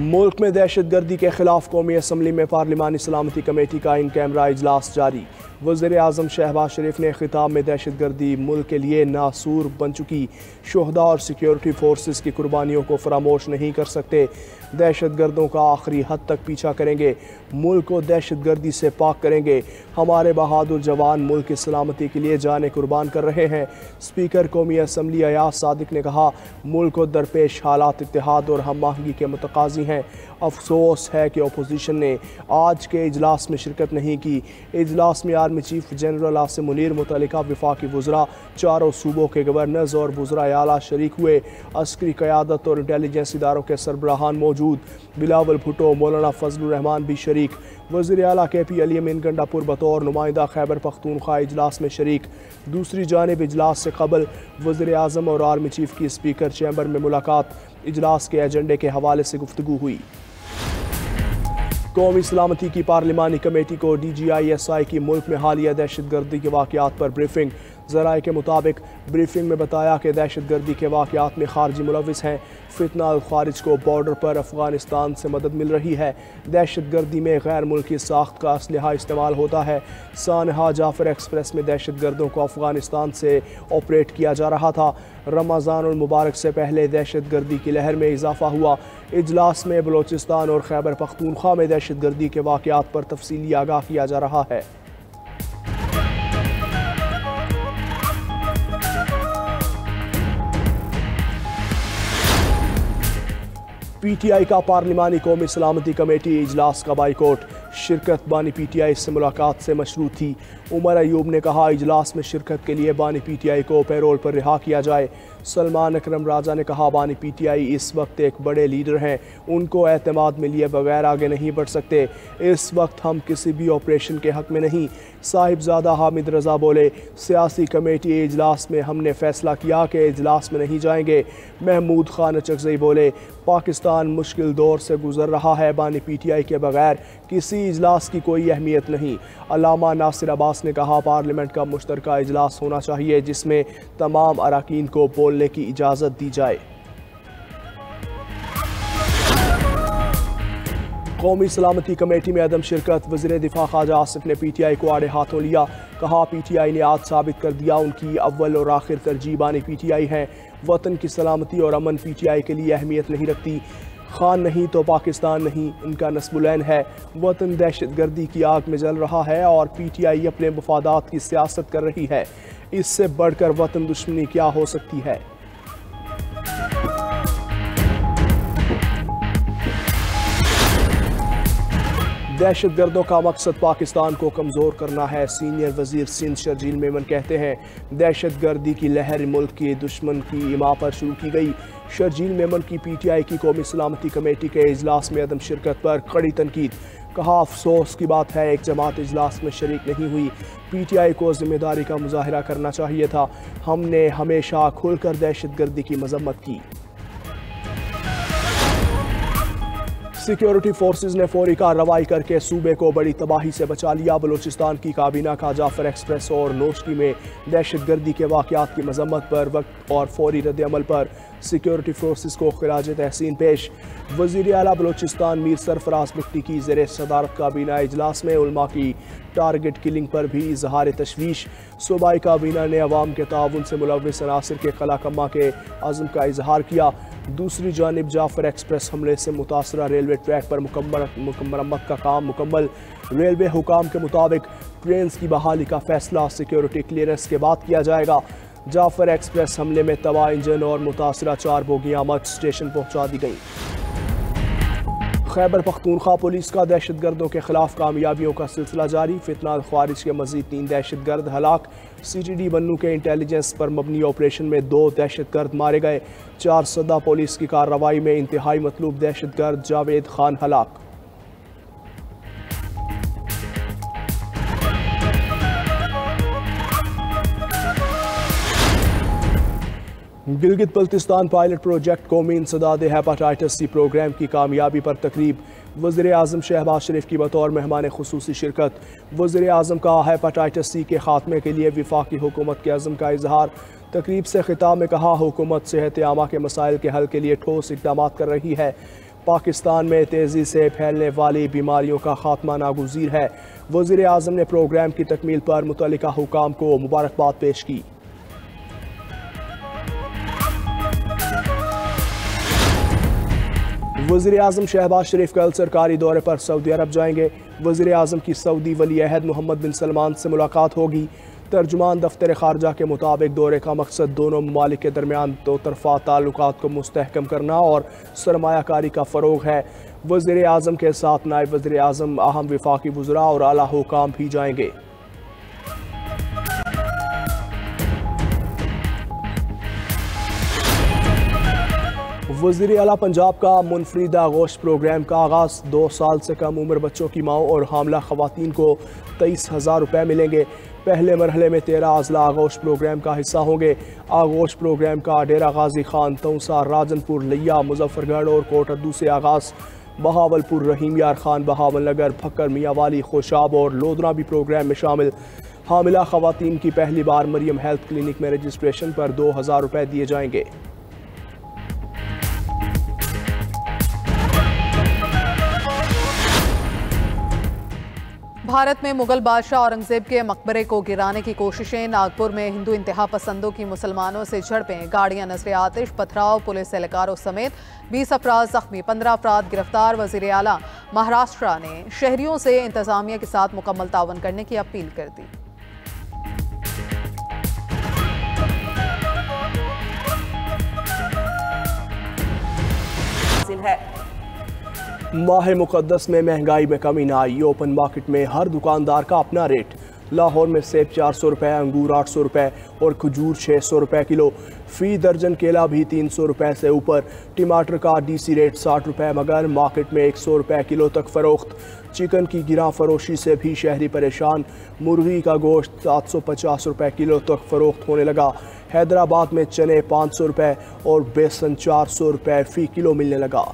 मुल्क में दहशत गर्दी के खिलाफ कौमी असम्बली में पार्लिमानी सलामती कमेटी का इन कैमरा इजलास जारी। वज़ीर आज़म शहबाज शरीफ ने खिताब में दहशत गर्दी मुल्क के लिए नासूर बन चुकी शोहदा और सिक्योरिटी फोर्सेस की कुर्बानियों को फरामोश नहीं कर सकते। दहशत गर्दों का आखिरी हद तक पीछा करेंगे, मुल्क को दहशत गर्दी से पाक करेंगे। हमारे बहादुर जवान मुल्क की सलामती के लिए जाने कुर्बान कर रहे हैं। स्पीकर कौमी असम्बली अयाज सादिक ने कहा, मुल्क को दरपेश हालात इत्तेहाद और हम आहंगी के मुतकाजी हैं। अफसोस है कि अपोजिशन ने आज के इजलास में शिरकत नहीं की। इजलास में army chief general Asim Munir, मुतल्लिका वफाकी वज़रा, चारों सूबों के गवर्नर्स और वज़राए आला शरीक हुए। अस्करी क़यादत और इंटेलिजेंस इदारों के सरबराहान मौजूद। बिलावल भुट्टो, मौलाना फजलुर रहमान भी शरीक। वज़ीर आला KP अली अमीन गंडापुर बतौर नुमाइंदा खैबर पख्तूनख्वा इजलास में शरीक। दूसरी जानिब इजलास से कबल वज़ीर आज़म और आर्मी चीफ की स्पीकर चैम्बर में मुलाकात। इजलास के एजेंडे के हवाले से गुफ्तगू हुई। कौमी सलामती की पार्लिमानी कमेटी को DGISI की मुल्क में हालिया दहशत गर्दी के वाक़यात पर ब्रीफिंग। ज़राए के मुताबिक ब्रीफिंग में बताया कि दहशत गर्दी के वाक़यात में खारजी मुलविस हैं। फितना अल खारिज को बॉर्डर पर अफ़गानिस्तान से मदद मिल रही है। दहशत गर्दी में गैर मुल्की साख्त का असलहा इस्तेमाल होता है। सानहा जाफर एक्सप्रेस में दहशत गर्दों को अफ़गानिस्तान से ऑपरेट किया जा रहा था। रमज़ान उल मुबारक से पहले दहशत गर्दी की लहर में इजाफा हुआ। इजलास में बलोचिस्तान और खैबर पख्तूनख्वा में दहशत गर्दी के वाक़यात पर तफसीली आगाह किया जा रहा है। PTI का पार्लिमानी कौमी सलामती कमेटी इजलास का बाइकॉट। शिरकत बानी PTI से मुलाकात से मशरूत थी। उमर अयूब ने कहा, इजलास में शिरकत के लिए बानी PTI को पैरोल पर रिहा किया जाए। सलमान अकरम राजा ने कहा, बानी PTI इस वक्त एक बड़े लीडर हैं, उनको एतमाद में लिए बगैर आगे नहीं बढ़ सकते। इस वक्त हम किसी भी ऑपरेशन के हक में नहीं। साहिबजादा हामिद रजा बोले, सियासी कमेटी इजलास में हमने फैसला किया कि इजलास में नहीं जाएंगे। महमूद खान अचकज़ई बोले, पाकिस्तान मुश्किल दौर से गुजर रहा है, बानी PTI के बगैर किसी इजलास की कोई अहमियत नहीं। अल्लामा नासिर अब्बास ने कहा, पार्लियामेंट का मुश्तरका इजलास होना चाहिए जिसमें तमाम अराकीन को बोलने की इजाज़त दी जाए। कौमी सलामती कमेटी में अदम शिरकत। वज़ीर दिफा ख्वाजा आसिफ ने PTI को आड़े हाथों लिया। कहा, PTI ने आज साबित कर दिया उनकी अव्वल और आखिर तरजीह बानी PTI है। वतन की सलामती और अमन PTI के लिए अहमियत नहीं रखती। खान नहीं तो पाकिस्तान नहीं, इनका नस्बुलैन है। वतन दहशत गर्दी की आग में जल रहा है और PTI अपने मफादात की सियासत कर रही है। इससे बढ़कर वतन दुश्मनी क्या हो सकती है। दहशत गर्दों का मकसद पाकिस्तान को कमज़ोर करना है। सीनियर वज़ीर सिंध शर्जील मेमन कहते हैं, दहशत गर्दी की लहर मुल्क के दुश्मन की इमा पर शुरू की गई। शर्जील मेमन की PTI की कौमी सलामती कमेटी के इजलास में अदम शिरकत पर कड़ी तनकीद। कहा, अफसोस की बात है एक जमात इजलास में शरीक नहीं हुई। PTI को जिम्मेदारी का मुजाहिरा करना चाहिए था। हमने हमेशा खुलकर दहशत गर्दी की मजम्मत की। सिक्योरिटी फोर्सेज ने फौरी कार्रवाई करके सूबे को बड़ी तबाही से बचा लिया। बलूचिस्तान की काबीना का जाफर एक्सप्रेस और नोशकी में दहशत गर्दी के वाक़यात की मजम्मत पर वक्त और फौरी रद्द अमल पर सिक्योरिटी फोर्सेज को खिराज तहसीन पेश। वज़ीर आला बलूचिस्तान मीर सरफराज बुख्ती की ज़ेर सदारत काबीना इजलास में उलमा की टारगेट किलिंग पर भी इजहार तशवीश। सूबाई काबीना ने अवाम के ताउन से मुलव्विस अनासिर के कलाकम्मा के अज़्म का इजहार किया। दूसरी जानिब जाफर एक्सप्रेस हमले से मुतासरा रेलवे ट्रैक पर मरम्मत का काम मुकम्मल। रेलवे हुकाम के मुताबिक ट्रेन की बहाली का फैसला सिक्योरिटी क्लियरेंस के बाद किया जाएगा। जाफर एक्सप्रेस हमले में तबाह इंजन और मुतासरा 4 बोगियां मत स्टेशन पहुंचा दी गई। खैबर पख्तूनख्वा पुलिस का दहशत गर्दों के खिलाफ कामयाबियों का सिलसिला जारी। फितना अल खारिज के मजीद 3 दहशत गर्द हलाक। CTD बन्नू के इंटेलिजेंस पर मबनी ऑपरेशन में 2 दहशत गर्द मारे गए। 4 सदा पुलिस की कार्रवाई में इंतहाई मतलूब दहशत गर्द जावेद खान हलाक। गिलगित बल्तिस्तान पायलट प्रोजेक्ट कौमी इंसदाद हेपाटाइटिस सी प्रोग्राम की कामयाबी पर तकरीब। वज़ीर आज़म शहबाज शरीफ की बतौर मेहमान खुसूसी शिरकत। वज़ीर आज़म का हेपाटाइटिस सी के खात्मे के लिए वफाकी हुकूमत के अज़्म का इजहार। तकरीब से खिताब में कहा, हुकूमत सेहत आमा के मसाइल के हल के लिए ठोस इक़दाम कर रही है। पाकिस्तान में तेज़ी से फैलने वाली बीमारियों का खात्मा नागुज़ीर है। वज़ीर आज़म ने प्रोग्राम की तकमील पर मुतल्लिका हुकाम को मुबारकबाद पेश की। वज़ीर आज़म शहबाज शरीफ कल सरकारी दौरे पर सऊदी अरब जाएंगे। वज़ीर आज़म की सऊदी वली अहद मोहम्मद बिन सलमान से मुलाकात होगी। तर्जुमान दफ्तर खारजा के मुताबिक दौरे का मकसद दोनों ममालिक के दरमियान दो तरफ़ा ताल्लुकात को मुस्तहकम करना और सरमायाकारी का फ़रोग़ है। वज़ीर आज़म के साथ नायब वज़ीर आज़म, अहम वफाकी वज़रा और आला हुकाम भी जाएंगे। वज़ीर आला पंजाब का मुनफरिदा गोश्त प्रोग्राम का आगाज़। 2 साल से कम उम्र बच्चों की माओं और हामला ख़वातीन को 23,000 रुपये मिलेंगे। पहले मरहले में 13 अज़ला आगोश प्रोग्राम का हिस्सा होंगे। आगोश प्रोग्राम का डेरा गाजी खान, तौसा, राजनपुर, लिया, मुजफ्फरगढ़ और कोटद्दू से आगाज़। बहावलपुर, रहीम यार खान, बहावल नगर, फक्कर, मियांवाली, खोशाब और लोधरा भी प्रोग्राम में शामिल। हामिला ख़वातीन की पहली बार मरियम हेल्थ क्लिनिक में रजिस्ट्रेशन पर 2,000 रुपये दिए जाएंगे। भारत में मुगल बादशाह औरंगजेब के मकबरे को गिराने की कोशिशें। नागपुर में हिंदू इंतहा पसंदों की मुसलमानों से झड़पें, गाड़ियां नजर आतिश, पथराव, पुलिस एहलकारों समेत 20 अफराद जख्मी, 15 अफराद गिरफ्तार। वजीर आला महाराष्ट्र ने शहरियों से इंतजामिया के साथ मुकम्मल तावन करने की अपील कर दी। माह मुक़द्दस में महंगाई में कमी न आई। ओपन मार्केट में हर दुकानदार का अपना रेट। लाहौर में सेब 400 रुपये, अंगूर 800 रुपये और खजूर 600 रुपये किलो। फ़ी दर्जन केला भी 300 रुपये से ऊपर। टमाटर का डीसी रेट 60 रुपये, मगर मार्केट में 100 रुपये किलो तक फ़रोख्त। चिकन की गिरा फरोशी से भी शहरी परेशान। मुर्गी का गोश्त 750 रुपये किलो तक फ़रोख्त होने लगा। हैदराबाद में चने 500 रुपये और बेसन 400 रुपये फ़ी किलो मिलने लगा।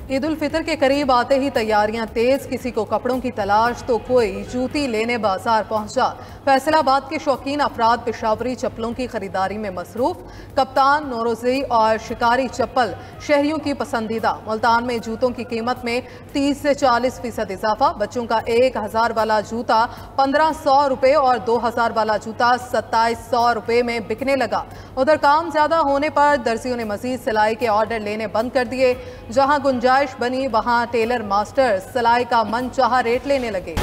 ईद उल फितर के करीब आते ही तैयारियां तेज। किसी को कपड़ों की तलाश तो कोई जूती लेने बाजार पहुंचा। फैसलाबाद के शौकीन अफराद पेशावरी चप्पलों की खरीदारी में मसरूफ। कप्तान, नौरोज़ी और शिकारी चप्पल शहरियों की पसंदीदा। मुल्तान में जूतों की कीमत में 30 से 40% इजाफा। बच्चों का 1000 वाला जूता 1500 रुपये और 2000 वाला जूता 2700 रुपये में बिकने लगा। उधर काम ज्यादा होने पर दर्जियों ने मजीद सिलाई के ऑर्डर लेने बंद कर दिए। जहां गुंजाइश बनी वहां टेलर मास्टर सिलाई का मनचाहा रेट लेने लगे।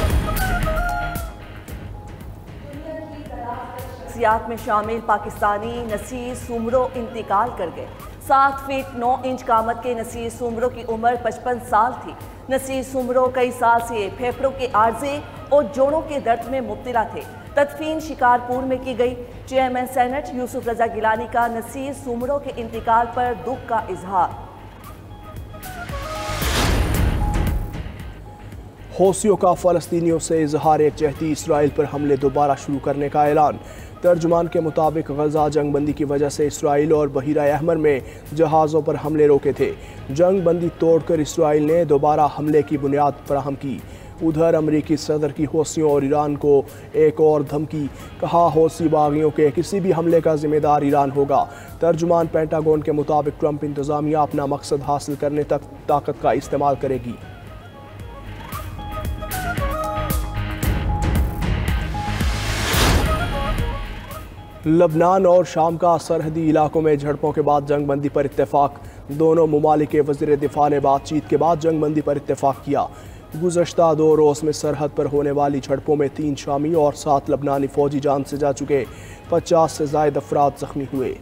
शख्सियात में शामिल पाकिस्तानी नसीर सुमरो इंतकाल कर गए। 7 फीट 9 इंच कामत के नसीर सुमरो की उम्र 55 साल थी। नसीर सुमरो कई साल से फेफड़ों के आर्जे और जोड़ों के दर्द में मुब्तला थे। तदफीन शिकारपुर में की गई। चेयरमैन सेनेट यूसुफ रजा गिलानी का नसीर सुमरो के इंतकाल पर दुख का इजहार। हौसियों का फ़लस्तीनियों से इजहार एकजहती। इसराइल पर हमले दोबारा शुरू करने का ऐलान। तर्जुमान के मुताबिक गजा जंग बंदी की वजह से इसराइल और बहीरा अहमर में जहाज़ों पर हमले रोके थे। जंग बंदी तोड़कर इसराइल ने दोबारा हमले की बुनियाद फराहम की। उधर अमरीकी सदर की हौसियों और ईरान को एक और धमकी। कहा, हौसी बागियों के किसी भी हमले का जिम्मेदार ईरान होगा। तर्जुमान पेंटागन के मुताबिक ट्रंप इंतज़ामिया अपना मकसद हासिल करने तक ताकत का इस्तेमाल करेगी। लबनान और शाम का सरहदी इलाकों में झड़पों के बाद जंग बंदी पर इत्तेफाक। दोनों ममालिक के वज़ीर दिफा ने बातचीत के बाद जंग बंदी पर इत्तेफाक किया। गुज़श्ता 2 रोज़ में सरहद पर होने वाली झड़पों में 3 शामी और 7 लबनानी फ़ौजी जान से जा चुके। 50 से ज़ायद अफराद ज़ख्मी हुए।